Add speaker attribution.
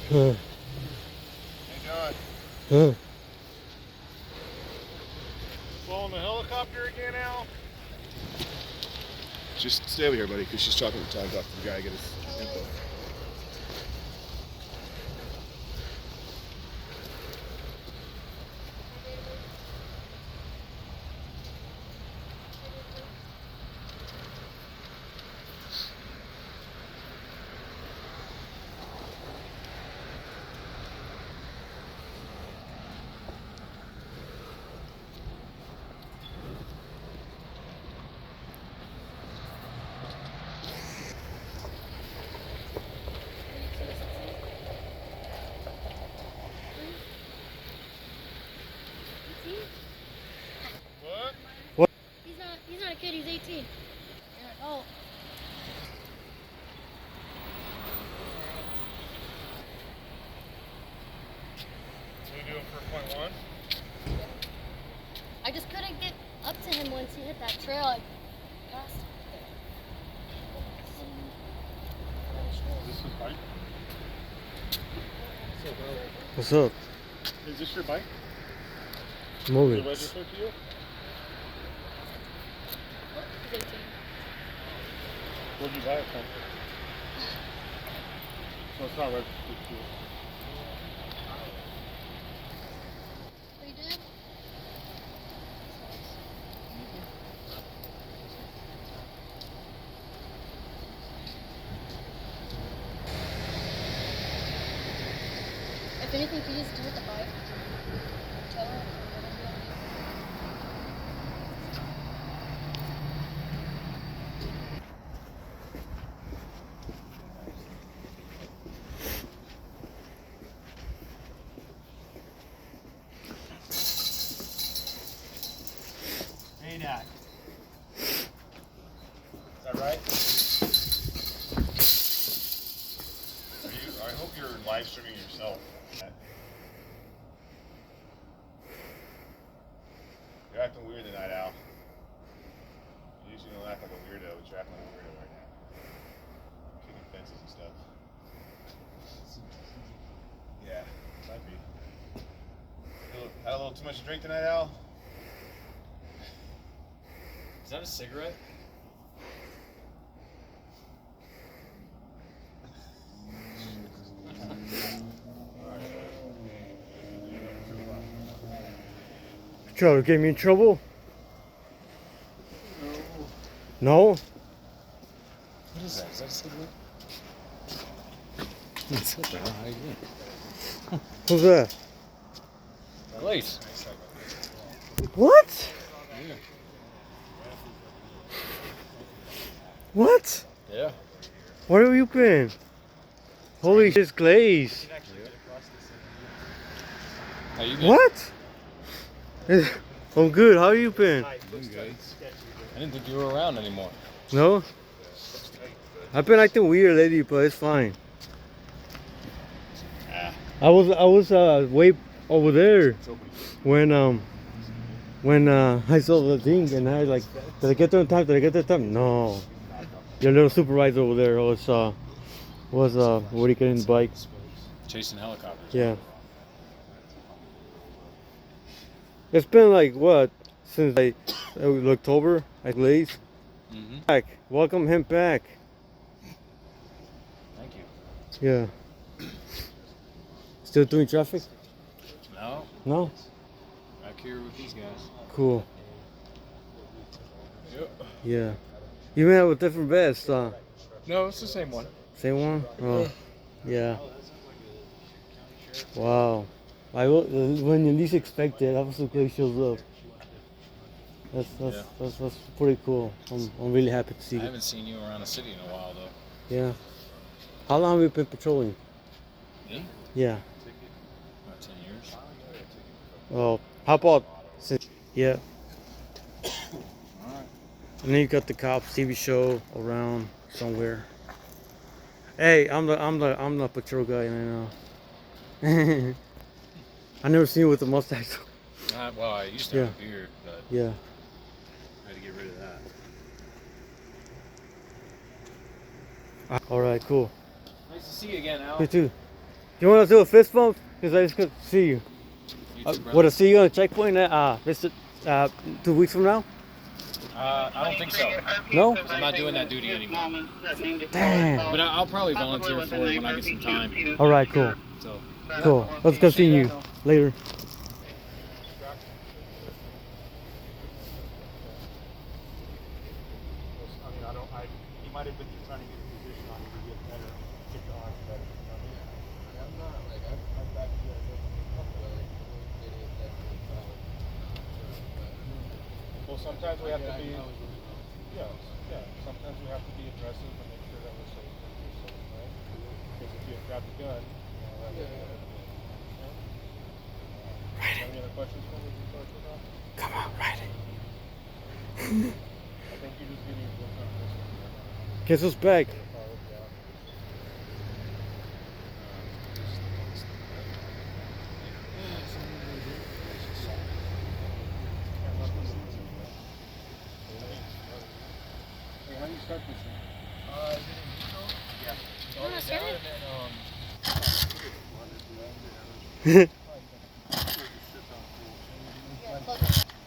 Speaker 1: Huh.
Speaker 2: Hey, John.
Speaker 1: Huh.
Speaker 2: Flying the helicopter again, Al? Just stay over here, buddy, because she's talking to the guy. Get his info. What?
Speaker 1: What?
Speaker 3: He's not a kid, he's 18. You're an adult.
Speaker 2: What are you doing for .1?
Speaker 3: I just couldn't get up to him once he hit that trail. I passed him.
Speaker 2: Is this his bike?
Speaker 1: What's up?
Speaker 2: Is this your bike?
Speaker 1: Moving.
Speaker 2: Is it registered to you?
Speaker 3: He's 18.
Speaker 2: Where'd you buy it from? So it's not registered to you.
Speaker 3: Oh, you did? If anything, can you just do with the bike? Tow it or whatever you want to do.
Speaker 2: Hey, Dad. Is that right? I hope you're live streaming yourself. You're acting weird tonight, Al. You usually don't act like a weirdo, but you're acting like a weirdo right now. Kicking fences and stuff. Yeah, might be. Had a little too much to drink tonight, Al?
Speaker 4: Is that a cigarette?
Speaker 1: Trying to get me in trouble? No?
Speaker 4: What is that? Is that a cigarette? What the hell? How you doing?
Speaker 1: Who's that?
Speaker 4: Lace.
Speaker 1: What?
Speaker 4: Yeah.
Speaker 1: What?
Speaker 4: Yeah.
Speaker 1: Where have you been? Holy shit, it's Glaze.
Speaker 4: How you doing?
Speaker 1: What? I'm good. How you been?
Speaker 4: Doing good. I didn't think you were around anymore.
Speaker 1: No? I've been acting weird lately, but it's fine.
Speaker 4: Ah.
Speaker 1: I was way over there when I saw the thing and I like, did I get there in time? Did I get there in time? No. Your little supervisor over there was what are you getting the bike?
Speaker 4: Chasing helicopters.
Speaker 1: Yeah. It's been like what since like October at least.
Speaker 4: Mm-hmm.
Speaker 1: Back. Welcome him back.
Speaker 4: Thank you.
Speaker 1: Yeah. Still doing traffic?
Speaker 4: No,
Speaker 1: No?
Speaker 4: back here with these guys.
Speaker 1: Cool.
Speaker 4: Yep.
Speaker 1: Yeah. You may have a different vest,
Speaker 4: No, it's the same one.
Speaker 1: same one? Oh. Yeah. Wow. When you least expect it, Officer Clay shows up. That's pretty cool. I'm really happy to see
Speaker 4: I
Speaker 1: you.
Speaker 4: haven't seen you around the city in a while though.
Speaker 1: Yeah. How long have you been patrolling?
Speaker 4: Me?
Speaker 1: Yeah.
Speaker 4: About 10 years.
Speaker 1: Well, how about since? Yeah.
Speaker 4: Alright.
Speaker 1: And then you got the cops TV show around somewhere. Hey, I'm the patrol guy, I know. I never seen you with the mustache.
Speaker 4: Well, I used to have a beard, but
Speaker 1: Yeah.
Speaker 4: I had to get rid of that.
Speaker 1: All right, cool.
Speaker 4: Nice to see you again, Al.
Speaker 1: You too. You want to do a fist bump? Because I just could see you.
Speaker 4: You too, brother.
Speaker 1: Would I see you on a checkpoint visit 2 weeks from now?
Speaker 4: I don't think so.
Speaker 1: No?
Speaker 4: I'm not doing that duty anymore.
Speaker 1: Damn.
Speaker 4: But I'll probably volunteer for it when I get some time.
Speaker 1: All right, cool.
Speaker 4: So,
Speaker 1: Cool. Let's continue later.
Speaker 2: I mean, he might have been trying to get a position on you to get better, get the arms better. You know what I mean?
Speaker 5: I'm not like I've got you guys up a couple of videos that we found.
Speaker 2: Well, sometimes we have to be, sometimes we have to be aggressive and make sure that we're safe, right? Because if you grab the gun, any other questions for me before I take off?
Speaker 1: Come on, ride it.
Speaker 2: I think you're just getting real comfortable.
Speaker 1: Kiss us back.
Speaker 2: Hey, how do you start this thing?
Speaker 3: You wanna start it?
Speaker 2: And then,